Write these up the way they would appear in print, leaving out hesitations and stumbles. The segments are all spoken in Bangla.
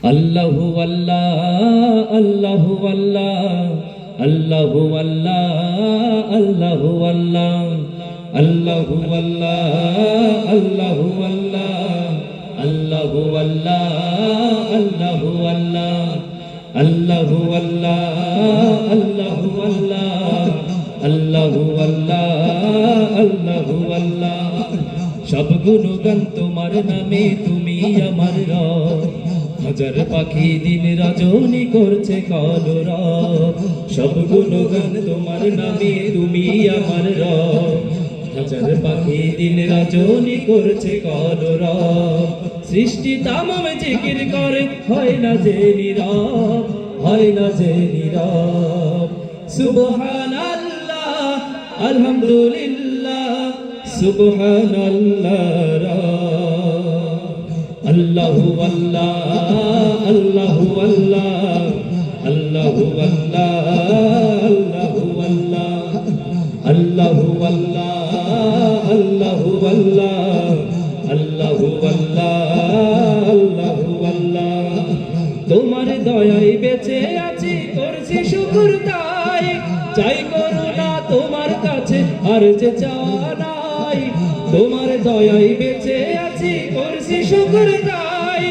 আল্লাহু আল্লাহ আল্লাহু আল্লাহ আল্লাহু আল্লাহ আল্লাহু আল্লাহ আল্লাহু আল্লাহ আল্লাহু আল্লাহ আল্লাহু আল্লাহ আল্লাহু আল্লাহ আল্লাহু আল্লাহ আল্লাহু আল্লাহ আল্লাহু আল্লাহ আল্লাহু আল্লাহ সব গুণগান তোমার নামে তুমি আমার রব হাজার পাখি দিন রজনী করছে কলরব সব গুণগান তোমার নামে তুমি আমার রব হাজার পাখি দিন রজনী করছে কলরব সৃষ্টি তামাম জিকির করে হয় না যে নীরব হয় না যে নীরব সুবহানাল্লাহ আলহামদুলিল্লাহ সুবহানাল্লাহ আল্লাহু আল্লাহ আল্লাহু আল্লাহ আল্লাহু আল্লাহ আল্লাহু আল্লাহ আল্লাহু আল্লাহ আল্লাহু আল্লাহ আল্লাহু আল্লাহ আল্লাহু আল্লাহ তোমার দয়ায় বেঁচে আছি করছি শুকর তাই চাই করুণা তোমার কাছে আর যে চাওয়া নাই তোমার দয়ায় বেঁচে আছি করছি শুকর তাই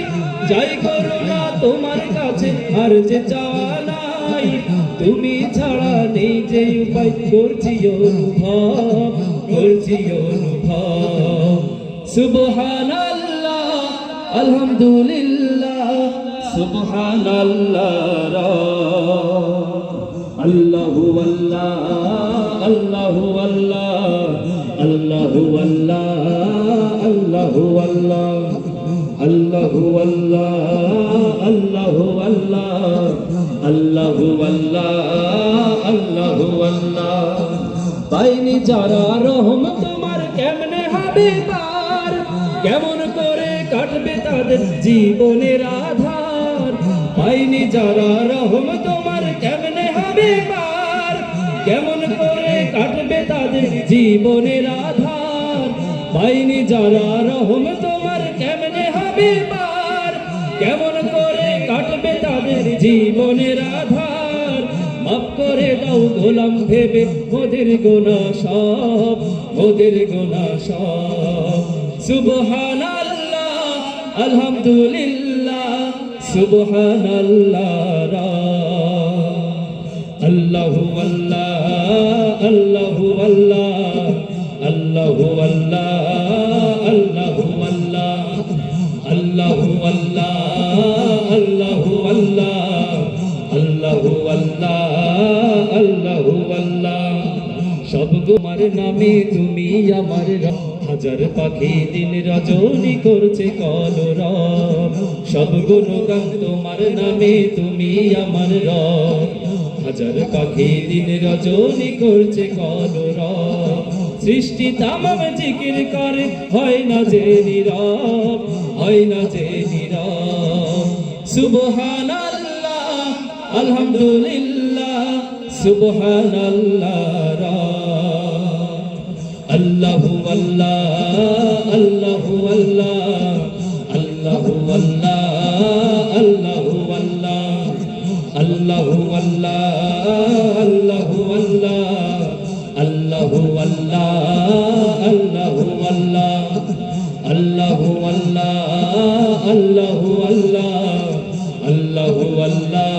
চাই করুণা তোমার কাছে আর যে চাওয়া নাই তুমি ছাড়া নেই যে উপায় করছি অনুভব সুবহানাল্লাহ আলহামদুলিল্লাহ সুবহানাল্লাহ আল্লাহু আল্লাহ আল্লাহু আল্লাহ আল্লাহু আল্লাহ আল্লাহু আল্লাহ আল্লাহু আল্লাহ আল্লাহু আল্লাহ আল্লাহু আল্লাহ আল্লাহু আল্লাহ পাইনি যারা রহম তোমার কেমনে হবে পার কেমন করে কাটবে তাদের জীবনের আধার পাইনি যারা রহম তোমার কেমনে হবে পার কেমন করে কাটবে তাদের জীবনের আধার পাইনি যারা রহম তোমার কেমনে হবে পার কেমন করে কাটবে তাদের জীবনের আধার মাফ করে দাও গোলাম ভেবে মোদের গুনাহ সব সুবহানাল্লাহ আলহামদুলিল্লাহ সুবহানাল্লাহ আল্লাহু আল্লাহ আল্লাহু আল্লাহ আল্লাহু আল্লাহ আল্লাহু আল্লাহ আল্লাহু আল্লাহ আল্লাহু আল্লাহ আল্লাহু আল্লাহ আল্লাহু আল্লাহ সব তোমার নামে তুমি আমার রব হাজার পাখি দিন রজনী করছে কলরব সব গুণগান তোমার নামে তুমি আমার রব হাজার পাখি দিন রজনী করছে কলরব সৃষ্টি তামাম জিকির করে হয় না যে নীরব হয় না যে নীরব সুবহানাল্লাহ আলহামদুলিল্লাহ সুবহানাল্লাহ আল্লাহু আল্লাহ আল্লাহু আল্লাহ আল্লাহু আল্লাহ আল্লাহু আল্লাহ আল্লাহু আল্লাহ আল্লাহু আল্লাহ আল্লাহু আল্লাহ আল্লাহু আল্লাহ আল্লাহু আল্লাহ আল্লাহু আল্লাহ আল্লাহু আল্লাহ